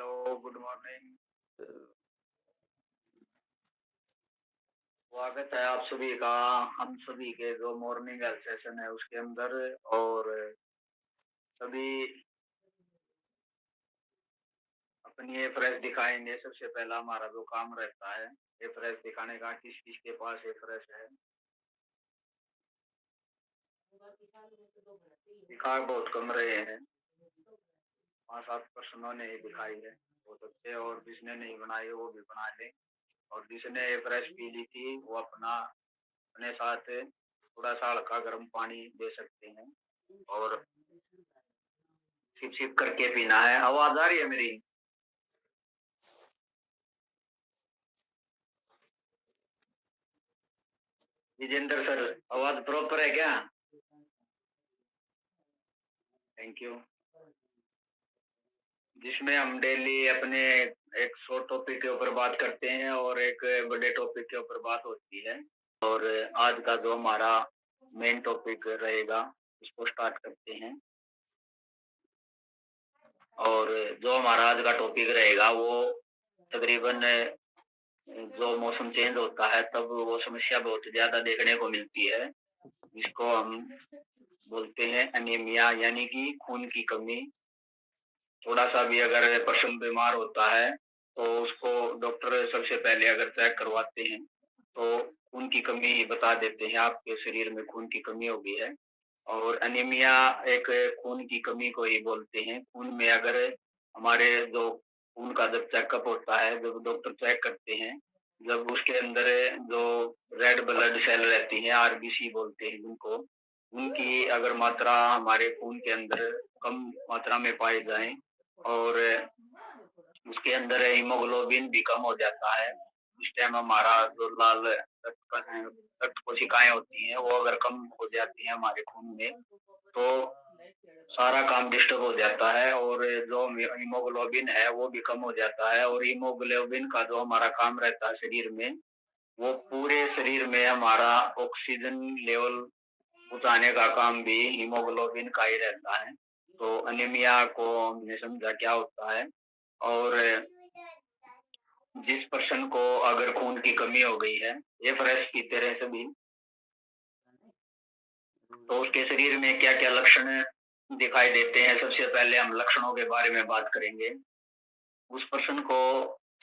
Hello, good morning. स्वागत है आप सभी का हम सभी के जो मॉर्निंग हेल्थ सेशन है उसके अंदर। और सभी अपनी ये फ्रेश दिखाएंगे। सबसे पहला हमारा जो काम रहता है ये फ्रेश दिखाने का, किस किस के पास ये फ्रेश है। दिखा बहुत कम रहे हैं, 5-7% ने ही दिखाई है, बहुत अच्छे। और जिसने नहीं बनाई वो भी बना ले। और जिसने ये फ्रेश पी ली थी वो अपने साथ थोड़ा सा हल्का गर्म पानी दे सकते हैं और सिप सिप करके पीना है। आवाज आ रही है मेरी? विजेंद्र सर, आवाज प्रॉपर है क्या? Thank you. जिसमें हम डेली अपने एक शॉर्ट टॉपिक के ऊपर बात करते हैं और एक बड़े टॉपिक के ऊपर बात होती है। और आज का जो हमारा मेन टॉपिक रहेगा उसको स्टार्ट करते हैं। और जो हमारा आज का टॉपिक रहेगा वो तकरीबन जो मौसम चेंज होता है तब वो समस्या बहुत ज्यादा देखने को मिलती है, जिसको हम बोलते हैं एनीमिया, यानी कि खून की कमी। थोड़ा सा भी अगर पर्सन बीमार होता है तो उसको डॉक्टर सबसे पहले अगर चेक करवाते हैं तो खून की कमी बता देते हैं, आपके शरीर में खून की कमी हो गई है। और एनीमिया एक खून की कमी को ही बोलते हैं। खून में अगर हमारे जो खून का जब चेकअप होता है, जब डॉक्टर चेक करते हैं, जब उसके अंदर जो रेड ब्लड सेल रहती है, आरबीसी बोलते हैं जिनको, उनकी अगर मात्रा हमारे खून के अंदर कम मात्रा में पाई जाए और उसके अंदर हीमोग्लोबिन भी कम हो जाता है, उस टाइम हमारा जो लाल रक्त कोशिकाएं होती हैं वो अगर कम हो जाती हैं हमारे खून में तो सारा काम डिस्टर्ब हो जाता है और जो हीमोग्लोबिन है वो भी कम हो जाता है। और हीमोग्लोबिन का जो हमारा काम रहता है शरीर में, वो पूरे शरीर में हमारा ऑक्सीजन लेवल पहुंचाने का काम भी हीमोग्लोबिन का ही रहता है। तो अनीमिया को हमने समझा क्या होता है। और जिस पर्सन को अगर खून की कमी हो गई है, ये फ्रेश पीते रहे सभी, तो उसके शरीर में क्या क्या लक्षण दिखाई देते हैं। सबसे पहले हम लक्षणों के बारे में बात करेंगे। उस पर्सन को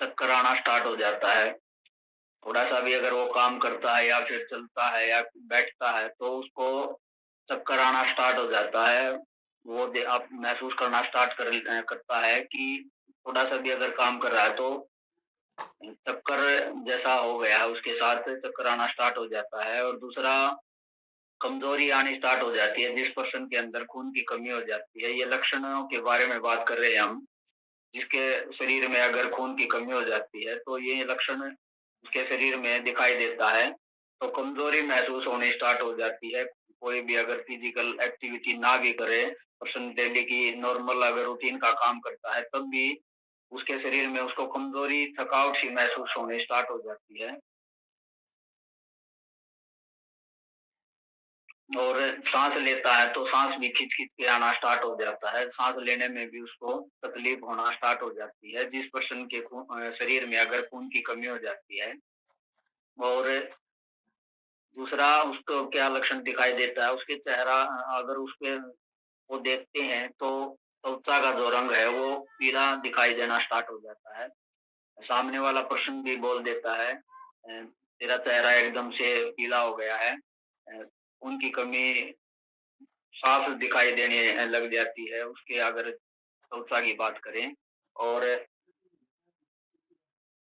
चक्कर आना स्टार्ट हो जाता है। थोड़ा सा भी अगर वो काम करता है या फिर चलता है या बैठता है तो उसको चक्कर आना स्टार्ट हो जाता है। वो आप महसूस करना स्टार्ट करता है कि थोड़ा सा भी अगर काम कर रहा है तो चक्कर जैसा हो गया है, उसके साथ चक्कर आना स्टार्ट हो जाता है। और दूसरा, कमजोरी आनी स्टार्ट हो जाती है। जिस पर्सन के अंदर खून की कमी हो जाती है, ये लक्षणों के बारे में बात कर रहे हैं हम। जिसके शरीर में अगर खून की कमी हो जाती है तो ये लक्षण उसके शरीर में दिखाई देता है। तो कमजोरी महसूस होनी स्टार्ट हो जाती है। कोई भी अगर फिजिकल एक्टिविटी ना भी करे, पर्सन डेली की नॉर्मल अगर रूटीन का काम करता है तब भी उसके शरीर में उसको कमजोरी, थकावट सी महसूस होने स्टार्ट हो जाती है। और सांस लेता है तो सांस भी खिंच खिंच के आना स्टार्ट हो जाता है, सांस लेने में भी उसको तकलीफ होना स्टार्ट हो जाती है। जिस पर्सन के शरीर में अगर खून की कमी हो जाती है। और दूसरा, उसको क्या लक्षण दिखाई देता है, उसके चेहरा अगर उसके वो देखते हैं तो त्वचा का जो रंग है वो पीला दिखाई देना स्टार्ट हो जाता है। सामने वाला पर्सन भी बोल देता है तेरा चेहरा एकदम से पीला हो गया है। खून की कमी साफ दिखाई देने लग जाती है उसके अगर त्वचा की बात करें। और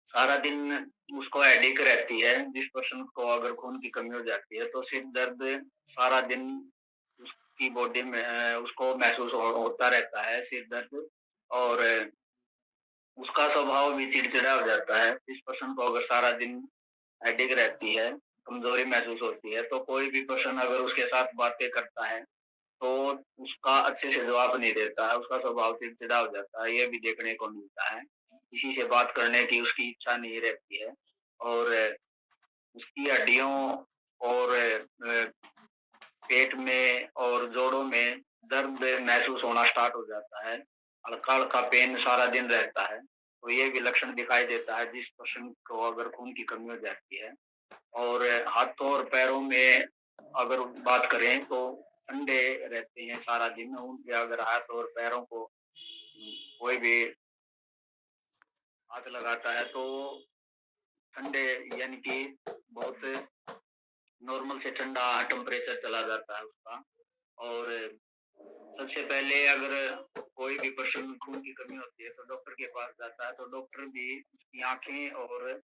सारा दिन उसको हेडेक रहती है। जिस पर्सन को अगर खून की कमी हो जाती है तो सिर दर्द सारा दिन उसकी बॉडी में उसको महसूस होता रहता है, सिर दर्द। और उसका स्वभाव भी चिड़चिड़ा हो जाता है। जिस पर्सन को अगर सारा दिन हेडेक रहती है, कमजोरी महसूस होती है, तो कोई भी पर्सन अगर उसके साथ बातें करता है तो उसका अच्छे से जवाब नहीं देता है, उसका स्वभाव चिड़चिड़ा हो जाता है, ये भी देखने को मिलता है। किसी से बात करने की उसकी इच्छा नहीं रहती है। और उसकी हड्डियों और पेट में और जोड़ों में दर्द महसूस होना स्टार्ट हो जाता है। हल्का हल्का पेन सारा दिन रहता है, तो ये भी लक्षण दिखाई देता है जिस पर्सन को अगर खून की कमी हो जाती है। और हाथों और पैरों में अगर बात करें तो ठंडे रहते हैं सारा दिन, उनके अगर हाथ और पैरों को कोई भी हाथ लगाता है तो ठंडे, यानी कि बहुत नॉर्मल से ठंडा टेम्परेचर चला जाता है उसका। और सबसे पहले अगर कोई भी पर्सन खून की कमी होती है तो डॉक्टर के पास जाता है, तो डॉक्टर भी उसकी आंखें और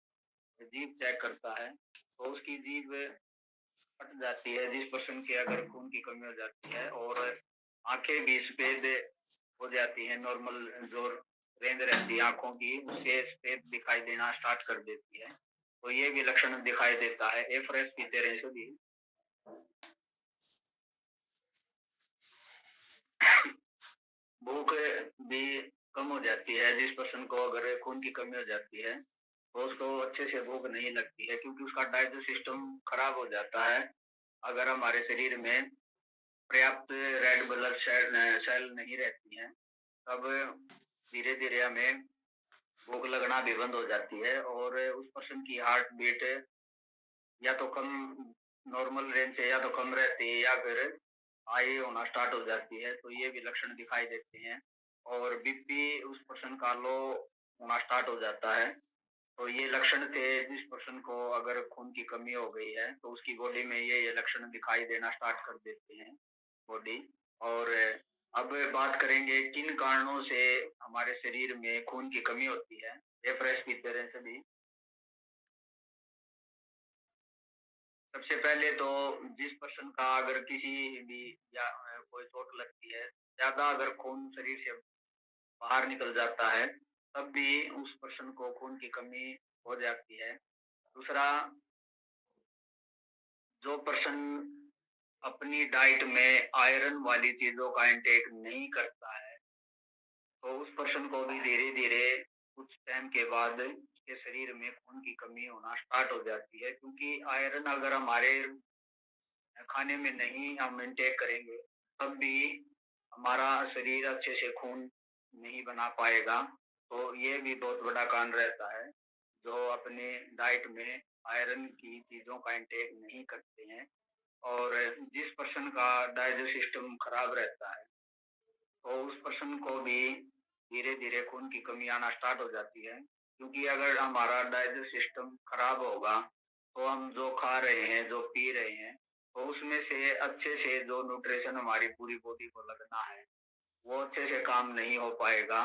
जीभ चेक करता है, तो उसकी जीभ फट जाती है जिस पर्सन के अगर खून की कमी हो जाती है, और आंखें भी सफेद हो जाती है। नॉर्मल जो रेंज रहती है आंखों की, उससे सफेद दिखाई देना स्टार्ट कर देती है, तो ये भी लक्षण दिखाई देता है एफरेस की तरह से भी। भूख भी कम हो जाती है जिस पर्सन को अगर खून की कमी हो जाती है, तो उसको अच्छे से भूख नहीं लगती है क्योंकि उसका डाइजेस्ट सिस्टम खराब हो जाता है। अगर हमारे शरीर में पर्याप्त रेड ब्लड सेल नहीं रहती हैं, तब धीरे धीरे हमें भूख लगना भी बंद हो जाती है, और उस पर्सन की हार्ट बीट या तो कम, नॉर्मल रेंज से या तो कम रहती है या फिर हाई होना स्टार्ट हो जाती है, तो ये भी लक्षण दिखाई देते हैं। और बीपी उस पर्सन का लो होना स्टार्ट हो जाता है, तो ये लक्षण थे जिस पर्सन को अगर खून की कमी हो गई है तो उसकी बॉडी में ये लक्षण दिखाई देना स्टार्ट कर देते हैं बॉडी। और अब बात करेंगे किन कारणों से हमारे शरीर में खून की कमी होती है एफरेस की तरह से भी। सबसे पहले तो जिस पर्सन का अगर किसी भी या कोई चोट लगती है, ज्यादा अगर खून शरीर से बाहर निकल जाता है, तब भी उस पर्सन को खून की कमी हो जाती है। दूसरा, जो पर्सन अपनी डाइट में आयरन वाली चीजों का इंटेक नहीं करता है, तो उस पर्सन को भी धीरे धीरे कुछ टाइम के बाद उसके शरीर में खून की कमी होना स्टार्ट हो जाती है, क्योंकि आयरन अगर हमारे खाने में नहीं हम इंटेक करेंगे, तब भी हमारा शरीर अच्छे से खून नहीं बना पाएगा। तो ये भी बहुत बड़ा कारण रहता है जो अपने डाइट में आयरन की चीजों का इंटेक नहीं करते हैं। और जिस पर्सन का डाइजेस्ट सिस्टम खराब रहता है, तो उस पर्सन को भी धीरे धीरे खून की कमी आना स्टार्ट हो जाती है, क्योंकि अगर हमारा डाइजेस्ट सिस्टम खराब होगा तो हम जो खा रहे हैं, जो पी रहे हैं, तो उसमें से अच्छे से जो न्यूट्रिशन हमारी पूरी बॉडी को लगना है वो अच्छे से काम नहीं हो पाएगा,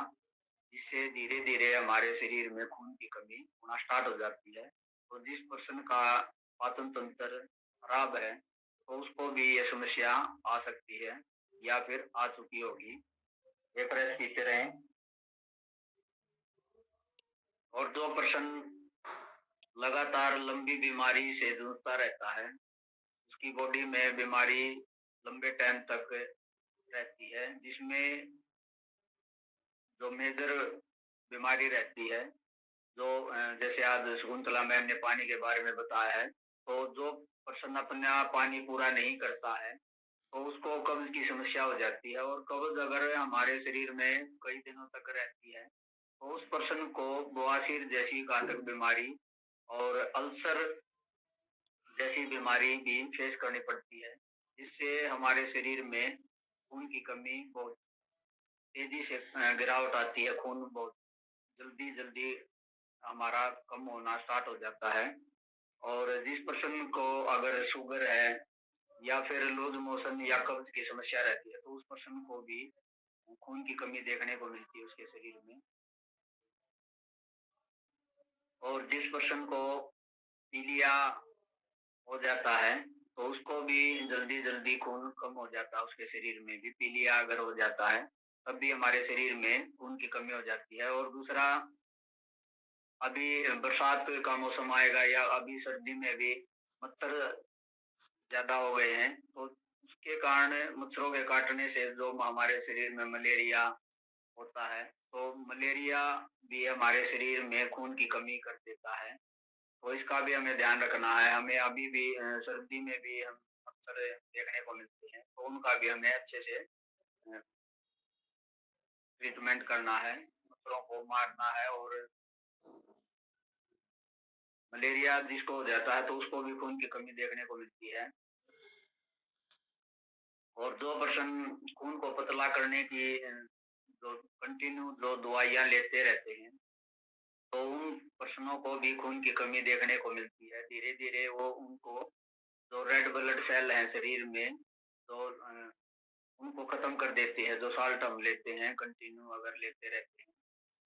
जिससे धीरे धीरे हमारे शरीर में खून की कमी होना स्टार्ट हो जाती है। तो जिस पर्सन का पाचन तंत्र खराब है, तो उसको भी ये समस्या आ सकती है या फिर आ चुकी होगी एवरेज की तरह। और जो पर्सन लगातार लंबी बीमारी से जूझता रहता है, उसकी बॉडी में बीमारी लंबे टाइम तक रहती है, जिसमें जो मेजर बीमारी रहती है, जो जैसे आज शकुंतला मैम ने पानी के बारे में बताया है, तो जो पर्सन अपना पानी पूरा नहीं करता है, तो उसको कब्ज की समस्या हो जाती है, और कब्ज अगर हमारे शरीर में कई दिनों तक रहती है, तो उस पर्सन को बवासीर जैसी घातक बीमारी और अल्सर जैसी बीमारी भी फेस करनी पड़ती है, जिससे हमारे शरीर में खून की कमी बहुत तेजी से गिरावट आती है, खून बहुत जल्दी जल्दी हमारा कम होना स्टार्ट हो जाता है। और जिस पर्सन को अगर शुगर है या फिर लूज मोशन या कब्ज की समस्या रहती है, तो उस पर्सन को भी खून की कमी देखने को मिलती है उसके शरीर में। और जिस पर्सन को पीलिया हो जाता है, तो उसको भी जल्दी जल्दी खून कम हो जाता है उसके शरीर में भी। पीलिया अगर हो जाता है, तब भी हमारे शरीर में खून की कमी हो जाती है। और दूसरा, अभी बरसात का मौसम आएगा या अभी सर्दी में भी मच्छर ज्यादा हो गए हैं, तो उसके कारण मच्छरों के काटने से जो हमारे शरीर में मलेरिया होता है, तो मलेरिया भी हमारे शरीर में खून की कमी कर देता है। तो इसका भी हमें ध्यान रखना है। हमें अभी भी सर्दी में भी हम अक्सर देखने को मिलते हैं, तो उनका भी हमें अच्छे से ट्रीटमेंट करना है, मच्छरों को मारना है। और मलेरिया जिसको हो जाता है तो उसको भी खून की कमी देखने को मिलती है। और जो पर्सन खून को पतला करने की जो कंटिन्यू जो दवाइयां लेते रहते हैं, तो उन पर्सनों को भी खून की कमी देखने को मिलती है। धीरे धीरे वो उनको जो रेड ब्लड सेल है शरीर में, तो उनको खत्म कर देती है। जो साल्ट हम लेते हैं कंटिन्यू अगर लेते रहते हैं,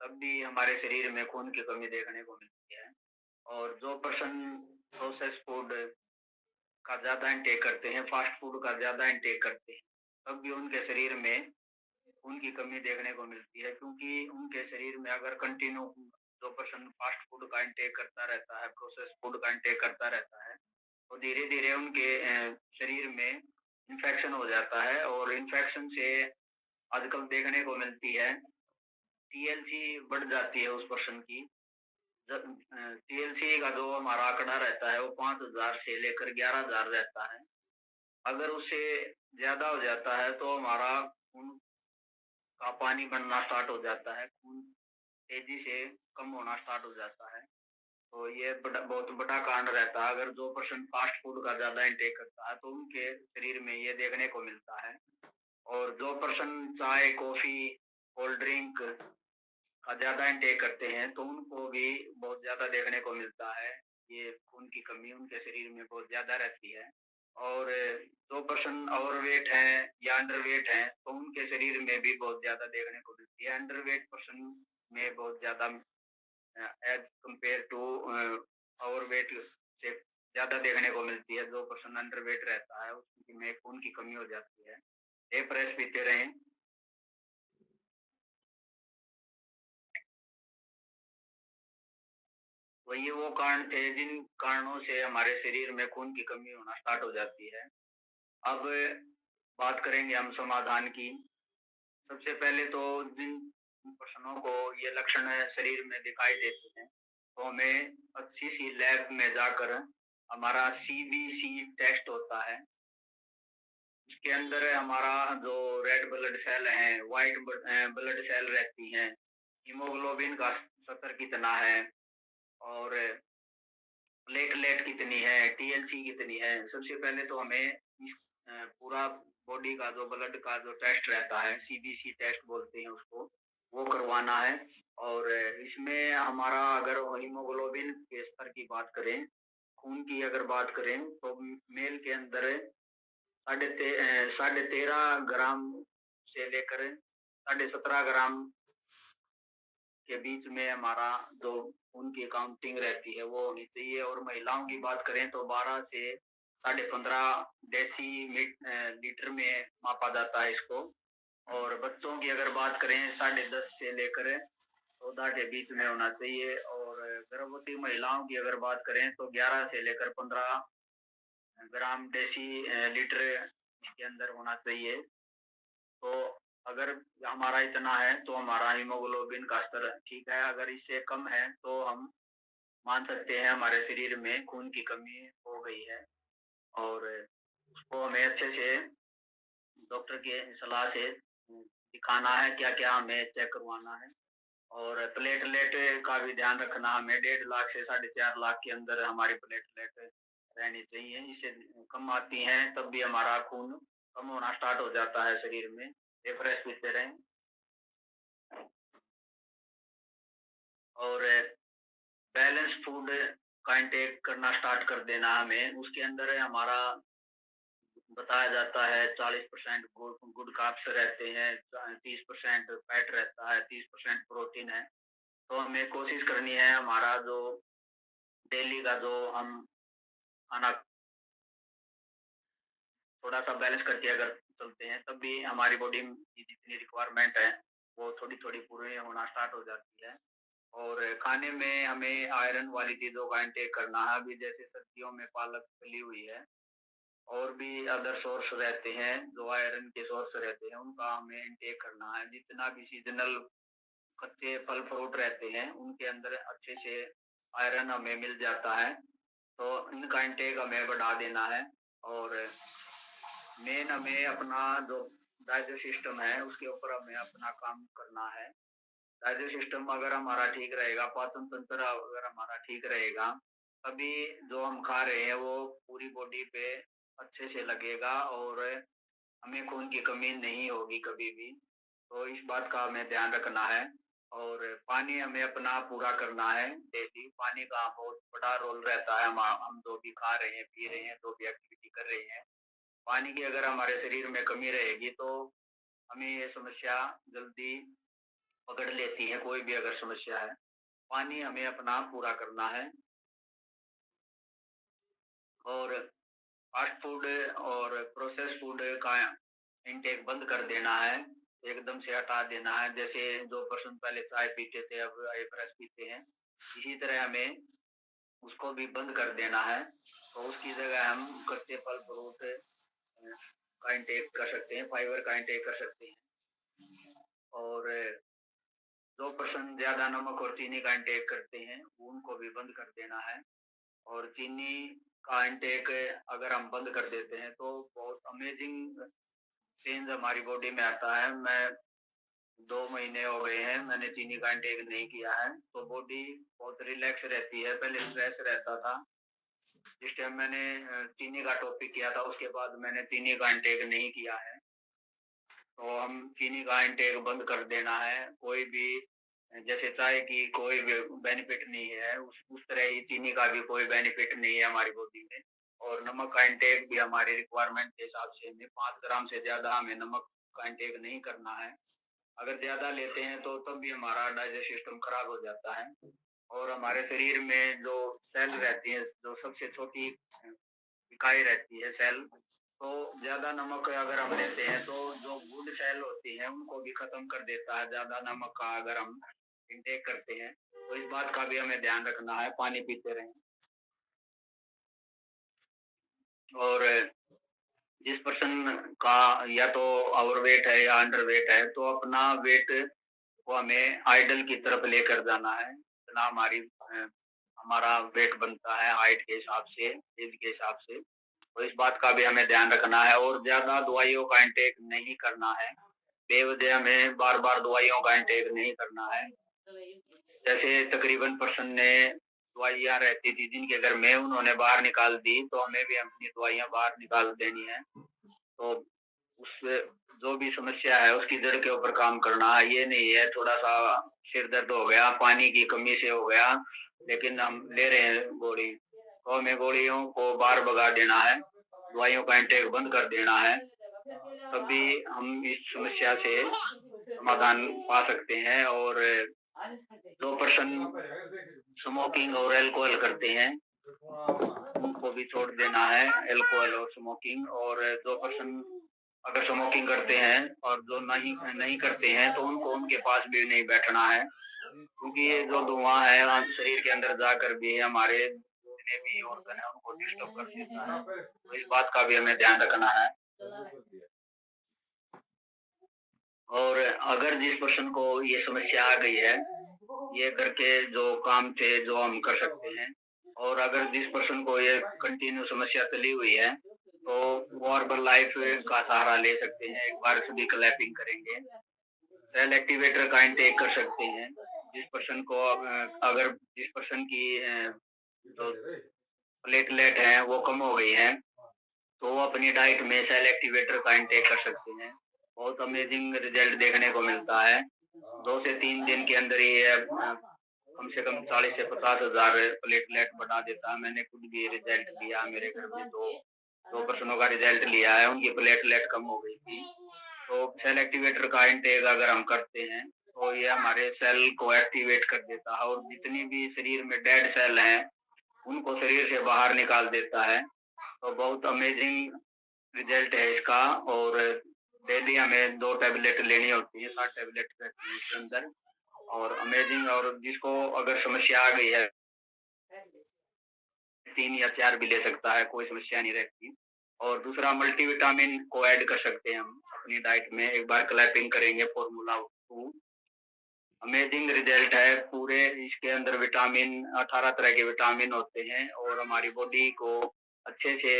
तब भी हमारे शरीर में खून की कमी देखने को मिलती है। और जो पर्सन प्रोसेस फूड का ज्यादा इंटेक करते हैं, फास्ट फूड का ज्यादा इंटेक करते हैं, तब भी उनके शरीर में उनकी कमी देखने को मिलती है। क्योंकि उनके शरीर में अगर कंटिन्यू जो पर्सन फास्ट फूड का इंटेक करता रहता है, प्रोसेस फूड का इंटेक करता रहता है, तो धीरे धीरे उनके शरीर में इन्फेक्शन हो जाता है। और इन्फेक्शन से आजकल देखने को मिलती है टीएलसी बढ़ जाती है उस पर्सन की। जब टीएलसी का जो हमारा आंकड़ा रहता है वो 5,000 से लेकर 11,000 रहता है। अगर उससे ज्यादा हो जाता है तो हमारा खून का पानी बनना स्टार्ट हो जाता है, खून तेजी से कम होना स्टार्ट हो जाता है। तो ये बहुत बड़ा कांड रहता है। अगर जो पर्सन फास्ट फूड का ज्यादा इंटेक करता है तो उनके शरीर में ये देखने को मिलता है। और जो पर्सन चाय, कॉफी, कोल्ड ड्रिंक का ज्यादा इंटेक करते हैं तो उनको भी बहुत ज्यादा देखने को मिलता है। ये खून की कमी उनके शरीर में बहुत ज्यादा रहती है। और जो पर्सन ओवरवेट है या अंडरवेट है तो उनके शरीर में भी बहुत ज्यादा देखने को मिलती है। अंडरवेट पर्सन में बहुत ज्यादा एज कंपेयर टू ओवरवेट से ज्यादा देखने को मिलती है। जो पर्सन अंडरवेट रहता है उसमें खून की कमी हो जाती है। एक प्रेस पीते रहें। तो ये वो कारण थे जिन कारणों से हमारे शरीर में खून की कमी होना स्टार्ट हो जाती है। अब बात करेंगे हम समाधान की। सबसे पहले तो जिन पर्सनों को ये लक्षण शरीर में दिखाई देते हैं तो हमें अच्छी सी लैब में जाकर हमारा सीबीसी टेस्ट होता है। इसके अंदर हमारा जो रेड ब्लड सेल है, व्हाइट ब्लड सेल रहती हैं, हीमोग्लोबिन का स्तर कितना है, और प्लेटलेट कितनी है, टीएलसी कितनी है। सबसे पहले तो हमें पूरा बॉडी का जो ब्लड का जो टेस्ट रहता है, सीबीसी टेस्ट बोलते हैं उसको, वो करवाना है। और इसमें हमारा अगर हीमोग्लोबिन के स्तर की बात करें, खून की अगर बात करें, तो मेल के अंदर 13.5 ग्राम से लेकर 17.5 ग्राम के बीच में हमारा जो उनकी काउंटिंग रहती है वो होनी चाहिए। और महिलाओं की बात करें तो 12 से 15.5 लीटर में मापा जाता है इसको। और बच्चों की अगर बात करें 10.5 से लेकर 14 के बीच में होना चाहिए। और गर्भवती महिलाओं की अगर बात करें तो 11 से लेकर 15 ग्राम डेसी लीटर इसके अंदर होना चाहिए। तो अगर हमारा इतना है तो हमारा हीमोग्लोबिन का स्तर ठीक है। अगर इससे कम है तो हम मान सकते हैं हमारे शरीर में खून की कमी हो गई है। और उसको हमें अच्छे से डॉक्टर के सलाह से दिखाना है, क्या क्या हमें चेक करवाना है। और प्लेटलेट का भी ध्यान रखना, हमें 1.5 लाख से 4.5 लाख के अंदर हमारी प्लेटलेट रहनी चाहिए। इससे कम आती हैं तब भी हमारा खून कम होना स्टार्ट हो जाता है शरीर में। रिफ्रेश पीते रहें। और बैलेंस फूड का इंटेक करना स्टार्ट कर देना हमें। उसके अंदर हमारा बताया जाता है 40% गुड कार्ब्स रहते हैं, 30% फैट रहता है, 30% प्रोटीन है। तो हमें कोशिश करनी है हमारा जो डेली का जो हम खाना थोड़ा सा बैलेंस करके अगर चलते हैं तब भी हमारी बॉडी की जितनी रिक्वायरमेंट है वो थोड़ी थोड़ी पूरी होना स्टार्ट हो जाती है। और खाने में हमें आयरन वाली चीजों का इंटेक करना है। अभी जैसे सर्दियों में पालक फली हुई है, और भी अदर सोर्स रहते हैं जो आयरन के सोर्स रहते हैं, उनका हमें इंटेक करना है। जितना भी सीजनल कच्चे फल फ्रूट रहते हैं उनके अंदर अच्छे से आयरन हमें मिल जाता है, तो इनका इंटेक हमें बढ़ा देना है। और मेन हमें अपना जो डाइजेस्टिव सिस्टम है उसके ऊपर हमें अपना काम करना है। डाइजेस्टिव सिस्टम अगर हमारा ठीक रहेगा, पाचन तंत्र अगर हमारा ठीक रहेगा, तभी जो हम खा रहे हैं वो पूरी बॉडी पे अच्छे से लगेगा और हमें खून की कमी नहीं होगी कभी भी। तो इस बात का हमें ध्यान रखना है और पानी हमें अपना पूरा करना है डेली। पानी का बहुत बड़ा रोल रहता है, हम जो भी खा रहे हैं, पी रहे हैं, जो भी एक्टिविटी कर रहे हैं, पानी की अगर हमारे शरीर में कमी रहेगी तो हमें ये समस्या जल्दी पकड़ लेती है। कोई भी अगर समस्या है, पानी हमें अपना पूरा करना है और फास्ट फूड और प्रोसेस फूड का इनटेक बंद कर देना है, एकदम से हटा देना है। जैसे जो पर्सन पहले चाय पीते थे अब एक रस पीते हैं, इसी तरह हमें उसको भी बंद कर देना है। तो उसकी जगह हम कच्चे फल फ्रूट का इंटेक कर सकते हैं, फाइबर का इंटेक कर सकते हैं। और जो पर्सन ज्यादा नमक और चीनी का इंटेक करते हैं उनको भी बंद कर देना है। और चीनी का इंटेक अगर हम बंद कर देते हैं तो बहुत अमेजिंग चेंज हमारी बॉडी में आता है। मैं 2 महीने हो गए हैं मैंने चीनी का इंटेक नहीं किया है, तो बॉडी बहुत रिलैक्स रहती है। पहले स्ट्रेस रहता था, जिस टाइम मैंने चीनी का टॉपिक किया था उसके बाद मैंने चीनी का इंटेक नहीं किया है। तो हम चीनी का इंटेक बंद कर देना है। कोई भी जैसे चाय की कोई भी बेनिफिट नहीं है, उस तरह ही चीनी का भी कोई बेनिफिट नहीं है हमारी बॉडी में। और नमक का इंटेक भी हमारी रिक्वायरमेंट के हिसाब से हमें 5 ग्राम से ज्यादा हमें नमक का इंटेक नहीं करना है। अगर ज्यादा लेते हैं तो तब भी हमारा डाइजेस्ट सिस्टम खराब हो जाता है। और हमारे शरीर में जो सेल रहती है, जो सबसे छोटी इकाई रहती है सेल, तो ज्यादा नमक अगर हम लेते हैं तो जो गुड सेल होती है उनको भी खत्म कर देता है ज्यादा नमक का अगर हम इंटेक करते हैं। तो इस बात का भी हमें ध्यान रखना है, पानी पीते रहें। और जिस पर्सन का या तो ओवरवेट है या अंडरवेट है, तो अपना वेट को हमें आइडल की तरफ लेकर जाना है। इतना हमारा वेट बनता है हाइट के हिसाब से, एज के हिसाब से। तो इस बात का भी हमें ध्यान रखना है और ज्यादा दवाइयों का इंटेक नहीं करना है। बेवजह हमें बार बार दवाइयों का इंटेक नहीं करना है। जैसे तकरीबन पर्सन ने दवाइयाँ रहती थी जिनके घर में, उन्होंने बाहर निकाल दी, तो हमें भी अपनी दवाइयाँ बाहर निकाल देनी है। तो उस जो भी समस्या है उसकी जड़ के ऊपर काम करना है। ये नहीं है थोड़ा सा सिर दर्द हो गया, पानी की कमी से हो गया, लेकिन हम ले रहे हैं गोली, तो हमें गोलियों को बाहर भगा देना है, दवाइयों का इंटेक बंद कर देना है। तभी हम इस समस्या से समाधान पा सकते हैं। और जो पर्सन स्मोकिंग और अल्कोहल करते हैं उनको भी छोड़ देना है, अल्कोहल और स्मोकिंग। और जो पर्सन अगर स्मोकिंग करते हैं और जो नहीं नहीं करते हैं तो उनको उनके पास भी नहीं बैठना है, क्योंकि ये जो धुआं है शरीर के अंदर जाकर भी हमारे जितने भी ऑर्गन है उनको डिस्टर्ब कर देता है। तो इस बात का भी हमें ध्यान रखना है। और अगर जिस पर्सन को ये समस्या आ गई है, ये करके जो काम थे जो हम कर सकते हैं, और अगर जिस पर्सन को ये कंटिन्यू समस्या चली हुई है तो वो हर्बल लाइफ का सहारा ले सकते हैं। एक बार सभी क्लैपिंग करेंगे, सेल एक्टिवेटर का इंटेक कर सकते हैं। जिस पर्सन को अगर जिस पर्सन की जो प्लेटलेट है वो कम हो गई है तो वो अपनी डाइट में सेल एक्टिवेटर का इंटेक कर सकते हैं। बहुत अमेजिंग रिजल्ट देखने को मिलता है। 2 से 3 दिन के अंदर ही ये कम से कम 40 से 50 हजार प्लेटलेट बढ़ा देता है। मैंने खुद भी रिजल्ट लिया, मेरे घर में दो पर्सनों का रिजल्ट लिया है, उनकी प्लेटलेट कम हो गई थी। तो सेल एक्टिवेटर का इंटेक अगर हम करते हैं तो ये हमारे सेल को एक्टिवेट कर देता है और जितनी भी शरीर में डेड सेल हैं उनको शरीर से बाहर निकाल देता है। तो बहुत अमेजिंग रिजल्ट है इसका। और डेली हमें 2 टैबलेट लेनी होती है, 7 टैबलेट रहती है इसके अंदर। और अमेजिंग, और जिसको अगर समस्या आ गई है 3 या 4 भी ले सकता है, कोई समस्या नहीं रहती। और दूसरा मल्टीविटामिन को ऐड कर सकते हैं हम अपनी डाइट में। एक बार क्लैपिंग करेंगे फॉर्मूला 2, अमेजिंग रिजल्ट है पूरे। इसके अंदर विटामिन 18 तरह के विटामिन होते हैं और हमारी बॉडी को अच्छे से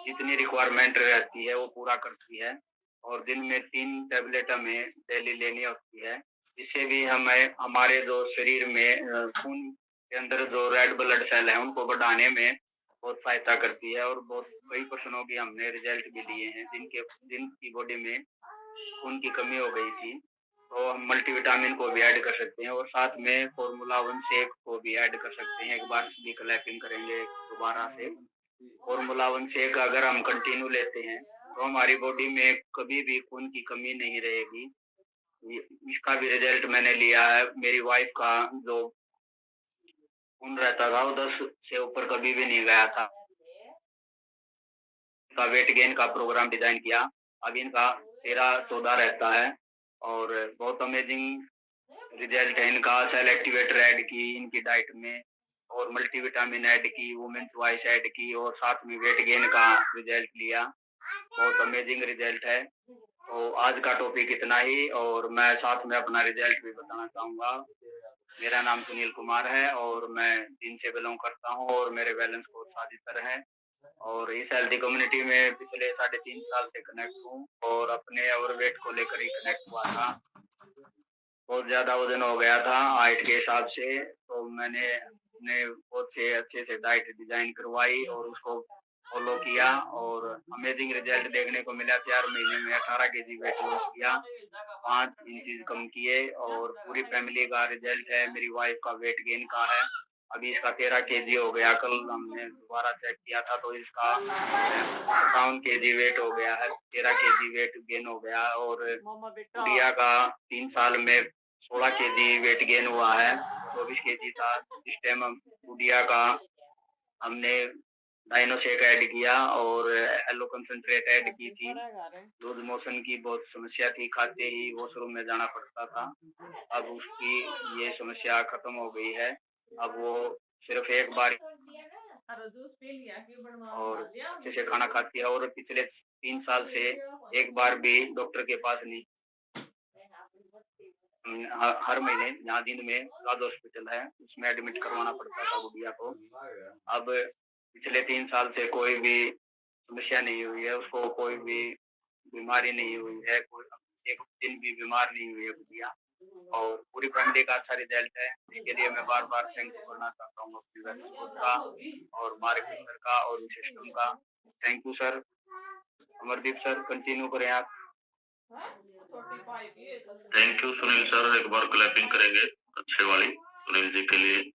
जितनी रिक्वायरमेंट रहती है वो पूरा करती है। और दिन में 3 टैबलेट हमें डेली लेनी होती है। इससे भी हमें हमारे जो शरीर में खून के अंदर जो रेड ब्लड सेल है उनको बढ़ाने में बहुत सहायता करती है और बहुत कई पर्सनों की हमने रिजल्ट भी लिए हैं जिनकी बॉडी में खून की कमी हो गई थी। तो हम मल्टीविटामिन को भी ऐड कर सकते हैं और साथ में फॉर्मूला वन शेक को भी ऐड कर सकते हैं। एक बार भी क्लैपिंग करेंगे दोबारा से। फॉर्मूला वन शेक अगर हम कंटिन्यू लेते हैं तो हमारी बॉडी में कभी भी खून की कमी नहीं रहेगी। इसका भी रिजल्ट मैंने लिया है। मेरी वाइफ का जो खून रहता था वो 10 से ऊपर कभी भी नहीं गया था। का वेट गेन का प्रोग्राम डिजाइन किया। अब इनका 13-14 रहता है और बहुत अमेजिंग रिजल्ट है इनका। सेल एक्टिवेटर ऐड की इनकी डाइट में और मल्टीविटामिन ऐड की, वुमेन्स वॉइस ऐड की और साथ में वेट गेन का रिजल्ट लिया। बहुत अमेजिंग रिजल्ट है। तो आज का टॉपिक इतना ही और मैं साथ में अपना रिजल्ट भी बताना चाहूंगा। मेरा नाम सुनील कुमार है और मैं दिन से बिलोंग करता हूँ और मेरे बैलेंस कोर्स शादीसर है और इस हेल्थी कम्युनिटी में पिछले 3.5 साल से कनेक्ट हूँ और अपने ओवर वेट को लेकर ही कनेक्ट हुआ था। बहुत ज्यादा वजन हो गया था हाइट के हिसाब से, तो मैंने अपने बहुत से अच्छे से डाइट डिजाइन करवाई और उसको फॉलो किया और अमेजिंग रिजल्ट देखने को मिला। 4 महीने में 18 केजी वेट लॉस किया, 5 इंच कम किए और पूरी फैमिली का रिजल्ट है। मेरी वाइफ का वेट गेन का है, अभी इसका 13 केजी हो गया। कल हमने दोबारा चेक किया था तो इसका 57 केजी वेट हो गया है, 13 केजी वेट गेन हो गया और गुड़िया का 3 साल में 16 केजी वेट गेन हुआ है। 24 केजी था इस टाइम। गुड़िया का हमने डाइनोसेक ऐड किया और एलो कंसंट्रेट ऐड की थी। लूज मोशन की बहुत समस्या थी, खाते ही वॉशरूम में जाना पड़ता था। अब उसकी ये समस्या खत्म हो गई है। अब वो सिर्फ एक बार और अच्छे से खाना खाती है और पिछले 3 साल से एक बार भी डॉक्टर के पास नहीं। हर महीने यहाँ दिन में राज हॉस्पिटल है उसमें एडमिट करवाना पड़ता था गुड़िया को। अब पिछले 3 साल से कोई भी समस्या नहीं हुई है, उसको कोई भी बीमारी नहीं हुई है, कोई एक दिन भी बीमार नहीं हुई है गुड़िया और पूरी फैमिली का अच्छा रिजल्ट है। इसके लिए मैं बार बार थैंक यू करना चाहता हूँ अपने वेलनेस का और मार्केट सर का और सिस्टम का। Thank you sir. Amardeep sir continue करें आप। थैंक यू सुनील सर, एक बार क्लैपिंग करेंगे अच्छे वाली सुनील जी के लिए।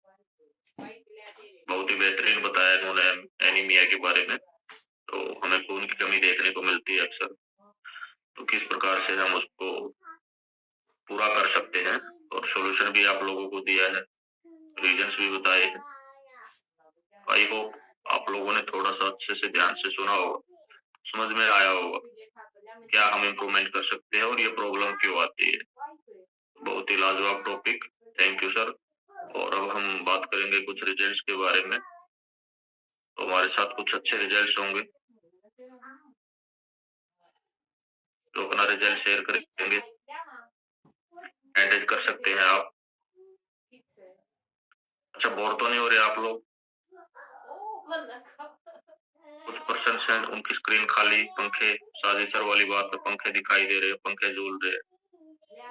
बहुत ही बेहतरीन बताया इन्होंने एनीमिया के बारे में। तो हमें खून की कमी देखने को मिलती है अक्सर, तो किस प्रकार से हम उसको पूरा कर सकते हैं और सॉल्यूशन भी आप लोगों को दिया है, रीजंस भी बताए हैं। आई होप आप लोगों ने थोड़ा सा अच्छे से ध्यान से सुना होगा, समझ में आया होगा क्या हम इम्प्रूवमेंट कर सकते हैं और ये प्रॉब्लम क्यों आती है। बहुत ही लाजवाब टॉपिक, थैंक यू सर। और अब हम बात करेंगे कुछ रिजल्ट्स के बारे में। तो हमारे साथ कुछ अच्छे रिजल्ट्स होंगे तो अपना रिजल्ट शेयर करेंगे, एडिट कर सकते हैं आप। अच्छा, बोर तो नहीं हो रहे आप लोग? कुछ पर्सन हैं उनकी स्क्रीन खाली, पंखे, शादी सर वाली बात है, पंखे दिखाई दे रहे, पंखे झूल रहे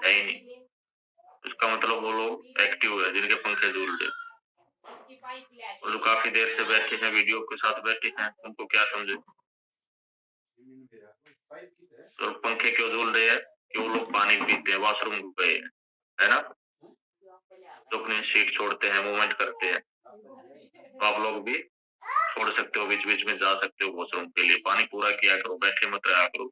है ही नहीं, इसका मतलब वो लोग एक्टिव है जिनके पंखे झूल रहे। और जो काफी देर से बैठे हैं वीडियो के साथ बैठे हैं उनको क्या समझे, तो पंखे क्यों झूल रहे हैं कि वो लोग पानी पीते हैं, वॉशरूम गए हैं, है ना, तो अपनी सीट छोड़ते हैं, मूवमेंट करते हैं। तो आप लोग भी छोड़ सकते हो, बीच बीच में जा सकते हो वॉशरूम के लिए। पानी पूरा किया करो, बैठे मत रहा करो,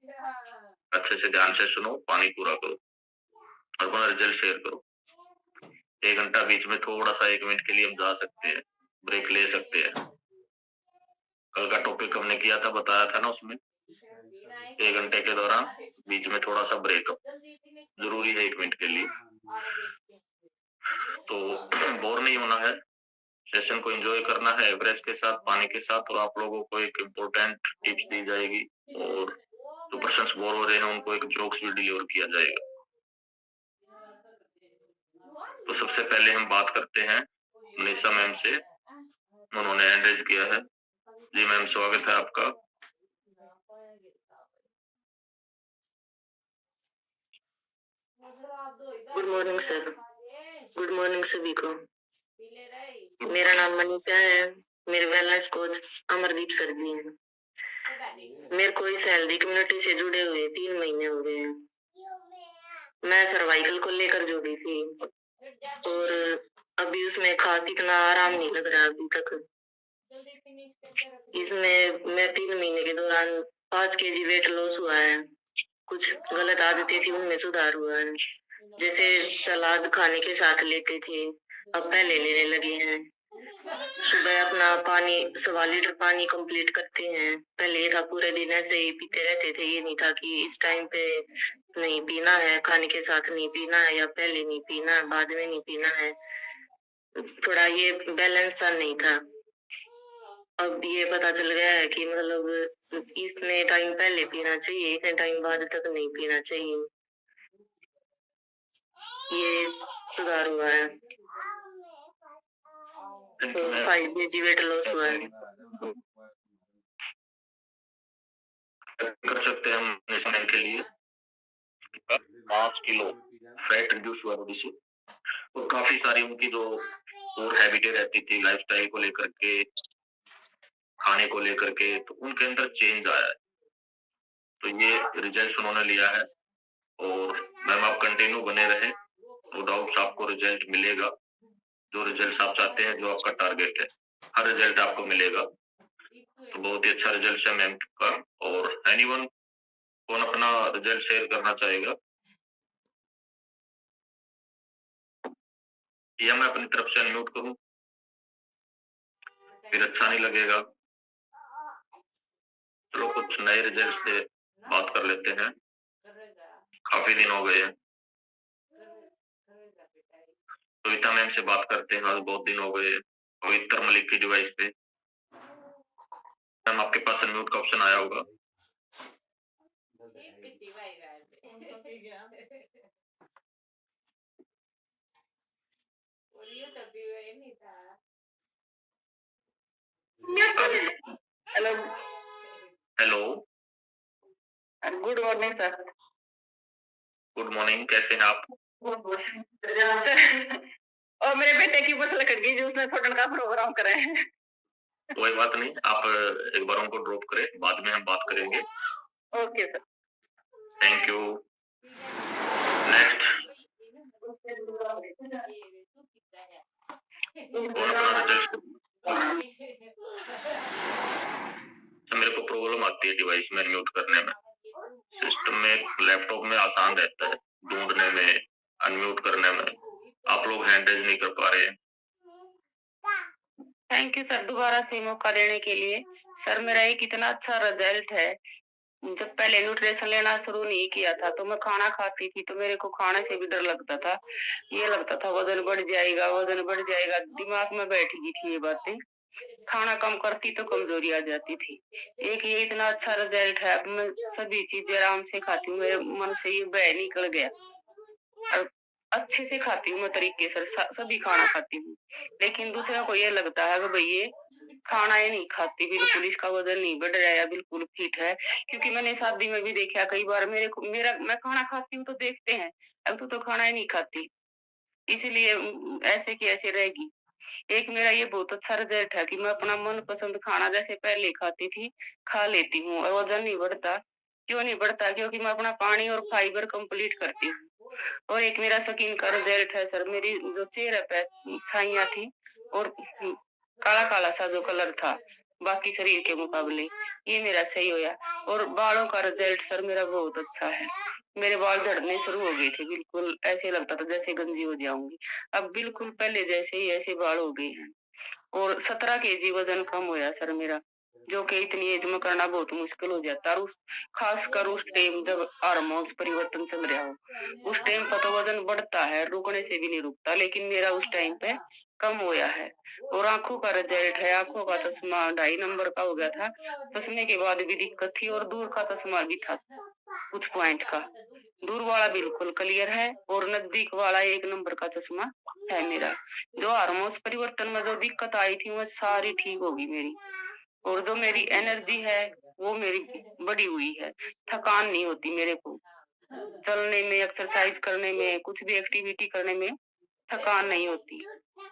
अच्छे से ध्यान से सुनो, पानी पूरा करो और अपना रिजल्ट शेयर करो। 1 घंटा बीच में थोड़ा सा 1 मिनट के लिए हम जा सकते हैं, ब्रेक ले सकते हैं। कल का टॉपिक हमने किया था, बताया था ना उसमें 1 घंटे के दौरान बीच में थोड़ा सा ब्रेकअप जरूरी है 1 मिनट के लिए। तो बोर नहीं होना है, सेशन को एंजॉय करना है एवरेज के साथ, पानी के साथ। और आप लोगों को एक इम्पोर्टेंट टिप्स दी जाएगी और जो पर्सन बोर हो रहे हैं उनको एक जोक्स भी डिलीवर किया जाएगा। तो सबसे पहले हम बात करते हैं निशा मैम से, उन्होंने हैंड रेज किया है। जी मैम, स्वागत है आपका। Good morning sir. Good morning सभी को। मेरा नाम मनीषा है। मेरे वेलनेस कोच अमरदीप सर जी हैं। मेरे को इस हेल्दी कम्युनिटी से जुड़े हुए 3 महीने हो गए हैं। मैं सर्वाइकल को लेकर जुड़ी थी और अभी उसमें खास इतना आराम नहीं लग रहा अभी तक। इसमें मैं 3 महीने के दौरान 5 kg वेट लॉस हुआ है। कुछ गलत आदतें थी उनमें सुधार हुआ है। जैसे सलाद खाने के साथ लेते थे, अब पहले लेने लगे हैं। सुबह अपना पानी 1.25 लीटर पानी कंप्लीट करते हैं। पहले ये था पूरे दिन ऐसे ही पीते रहते थे। ये नहीं था कि इस टाइम पे नहीं पीना है, खाने के साथ नहीं पीना है, या पहले नहीं पीना है, बाद में नहीं पीना है। थोड़ा ये बैलेंस सा नहीं था। अब ये पता चल गया है कि मतलब इतने टाइम पहले पीना चाहिए, इतने टाइम बाद तक नहीं पीना चाहिए। ये सुधार हुआ है। तो 5 kg वेट लॉस हुआ है। कर सकते हैं हम नेशनल के लिए 5 किलो फैट रिड्यूस हुआ बॉडी से। और काफी सारी उनकी जो और हैबिटें रहती थी लाइफस्टाइल को लेकर के, खाने को लेकर के, तो उनके अंदर चेंज आया है। तो ये रिजल्ट उन्होंने लिया है और मैम आप कंटिन्यू बने रहे, नो डाउट आपको रिजल्ट मिलेगा। जो रिजल्ट आप चाहते हैं, जो आपका टारगेट है, हर रिजल्ट आपको मिलेगा। तो बहुत ही अच्छा रिजल्ट है मैम का। और एनीवन कौन अपना रिजल्ट शेयर करना चाहेगा या मैं अपनी तरफ से अनम्यूट करूं? फिर अच्छा नहीं लगेगा। चलो कुछ नए रिजल्ट से बात कर लेते हैं। काफी दिन हो गए हैं, कविता मैम से बात करते हैं। आज बहुत दिन हो गए पवित्र मलिक की डिवाइस पे। मैम आपके पास अनम्यूट का ऑप्शन आया होगा। Hello. Hello, good morning sir. Good morning, कैसे हैं आप? सर, और मेरे बेटे की बस लकड़ गई जो उसने थोड़ा का प्रोग्राम कराए हैं। कोई बात नहीं, आप एक बार उनको ड्रॉप करें, बाद में हम बात करेंगे। Okay sir, thank you. Next मेरे को प्रॉब्लम आती है डिवाइस में म्यूट करने में। सिस्टम में लैपटॉप में आसान रहता है ढूंढने में, अनम्यूट करने में। आप लोग हैंडल नहीं कर पा रहे हैं। थैंक यू सर दोबारा से मौका देने के लिए। सर मेरा एक इतना अच्छा रिजल्ट है। जब पहले न्यूट्रिशन लेना शुरू नहीं किया था तो मैं खाना खाती थी तो मेरे को खाने से भी डर लगता था। ये लगता था वजन बढ़ जाएगा, वजन बढ़ जाएगा। दिमाग में बैठ गई थी ये बातें। खाना कम करती तो कमजोरी आ जाती थी। एक ये इतना अच्छा रिजल्ट है, अब मैं सभी चीजें आराम से खाती हूँ। मेरे मन से ये बह निकल गया और अच्छे से खाती हूँ मैं तरीके से सभी खाना खाती हूँ। लेकिन दूसरों को ये लगता है कि भाई ये खाना ही नहीं खाती, बिल्कुल इसका वजन नहीं बढ़ रहा है, बिल्कुल फिट है। क्योंकि मैंने शादी में भी देखा कई बार मेरा मैं खाना खाती हूँ तो देखते हैं अब तो खाना ही नहीं खाती, इसीलिए ऐसे की ऐसे रहेगी। एक मेरा ये बहुत अच्छा रिजल्ट है कि मैं अपना मनपसंद खाना जैसे पहले खाती थी खा लेती हूँ और वजन नहीं बढ़ता। क्यों नहीं बढ़ता? क्योंकि मैं अपना पानी और फाइबर कंप्लीट करती हूँ। और एक मेरा स्किन का रिजल्ट है सर, मेरी जो चेहरे पे छाइयां थी और काला काला सा जो कलर था बाकी शरीर के मुकाबले, ये मेरा सही होया। और बालों का रिजल्ट सर मेरा बहुत अच्छा है। मेरे बाल झड़ने शुरू हो गए थे, बिल्कुल ऐसे लगता था जैसे गंजी हो जाऊंगी। अब बिल्कुल पहले जैसे ही ऐसे बाल हो गए हैं। और 17 kg वजन कम होया सर मेरा, जो कि इतनी एज में करना बहुत मुश्किल हो जाता है। खासकर उस टाइम जब हार्मोन्स परिवर्तन चल रहा हो, उस टाइम पर तो वजन बढ़ता है, रुकने से भी नहीं रुकता। लेकिन मेरा उस टाइम पे कम होया है। और आंखों का रिजल्ट है, आंखों का चश्मा 2.5 नंबर का हो गया था। चश्मे के बाद भी दिक्कत थी और दूर का चश्मा भी था कुछ पॉइंट का। दूर वाला बिल्कुल क्लियर है और नजदीक वाला 1 नंबर का चश्मा है मेरा। जो हार्मोन्स परिवर्तन में जो दिक्कत आई थी वो सारी ठीक होगी मेरी। और जो मेरी एनर्जी है वो मेरी बढ़ी हुई है, थकान नहीं होती मेरे को। चलने में, एक्सरसाइज करने में, कुछ भी एक्टिविटी करने में थकान नहीं होती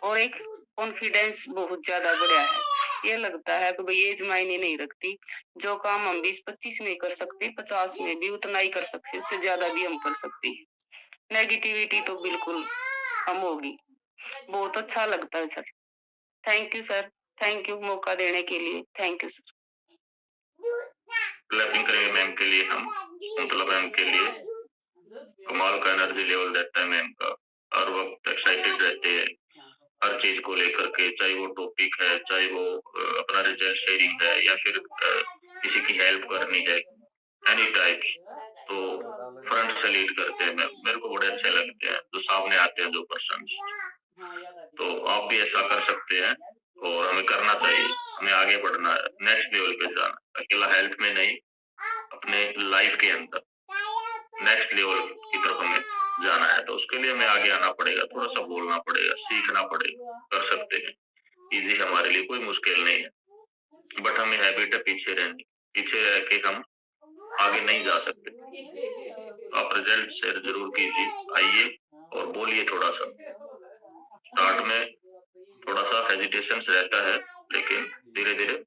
और एक कॉन्फिडेंस बहुत ज्यादा बढ़ा है। ये लगता है कि भाई एज मायने नहीं रखती, जो काम हम 20-25 में कर सकते, 50 में भी उतना ही कर सकते, उससे ज्यादा भी हम कर सकते हैं। नेगेटिविटी तो बिल्कुल कम होगी। बहुत अच्छा लगता है sir. Thank you sir, thank you मौका देने के लिए, थैंक यू सर। क्लैपिंग करेंगे मैम के लिए हम, मतलब मैम के लिए कमाल का एनर्जी लेवल रहता है मैम का, हर वक्त एक्साइटेड रहते हैं हर चीज को लेकर के, चाहे वो टॉपिक है, चाहे वो अपना रिजल्ट शेयरिंग है, या फिर किसी की हेल्प करनी है, एनी टाइप। तो फ्रंट से लीड करते हैं मैम, मेरे को बड़े अच्छे लगते हैं जो सामने आते हैं जो पर्सन। तो आप भी ऐसा कर सकते हैं और हमें करना चाहिए, हमें आगे बढ़ना है, नेक्स्ट लेवल पे जाना, अकेला हेल्थ में नहीं, अपने लाइफ के अंदर नेक्स्ट लेवल की तरफ हमें जाना है। तो उसके लिए हमें आगे आना पड़ेगा, थोड़ा सा बोलना पड़ेगा, सीखना पड़ेगा, कर सकते हैं। इजी हमारे लिए कोई मुश्किल नहीं है, बट हमें हैबिट है पीछे रहने, पीछे रह के हम आगे नहीं जा सकते। आप रिजल्ट शेयर जरूर कीजिए, आइए और बोलिए थोड़ा सा। स्टार्ट में थोड़ा सा हेजिटेशन रहता है, लेकिन धीरे धीरे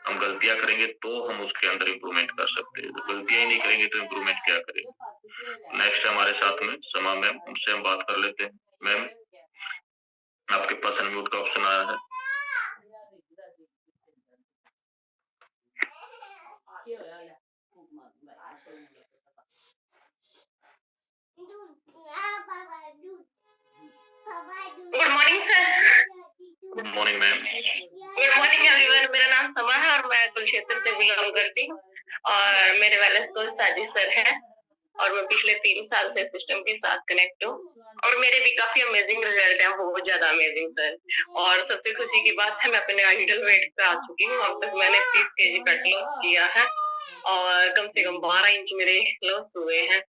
हम गलतियां करेंगे तो हम उसके अंदर इम्प्रूवमेंट कर सकते हैं। गलतियां ही नहीं करेंगे तो इम्प्रूवमेंट क्या करेंगे। नेक्स्ट हमारे साथ में समा मैम, उनसे हम बात कर लेते हैं। मैम, आपके पास अनम्यूट का ऑप्शन आया है। Good morning sir. Good morning ma'am. Good morning everyone. मेरा नाम समा है और मैं कुरुक्षेत्र से बिलोंग करती हूँ और मेरे वेलनेस कोच साजिश सर है और मैं पिछले 3 साल से सिस्टम के साथ कनेक्ट हूँ और मेरे भी काफी अमेजिंग रिजल्ट है, बहुत ज्यादा अमेजिंग सर। और सबसे खुशी की बात है मैं अपने आइडियल वेट पे आ चुकी हूँ। अब तक मैंने 30 केजी फैट लॉस किया है और कम से कम 12 इंच मेरे लॉस हुए हैं।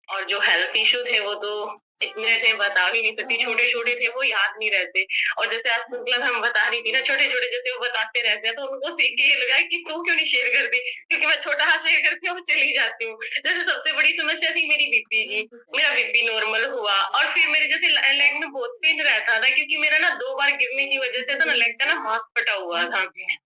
और जो हेल्थ इशू थे वो तो इतने थे बता भी नहीं सकती, छोटे छोटे थे वो याद नहीं रहते। और जैसे आज मतलब हम बता रही थी ना, छोटे छोटे जैसे वो बताते रहते हैं तो उनको सीख के ये लगा कि तू क्यों नहीं शेयर करती, क्योंकि मैं छोटा हाथ शेयर करती हूँ चली जाती हूँ। जैसे सबसे बड़ी समस्या थी मेरी बीपी की, मेरा बीपी नॉर्मल हुआ और फिर मेरे जैसे लेग में बहुत पेन रहता था क्योंकि मेरा ना 2 बार गिरने की वजह से तो ना लेग का ना मांस फटा हुआ था।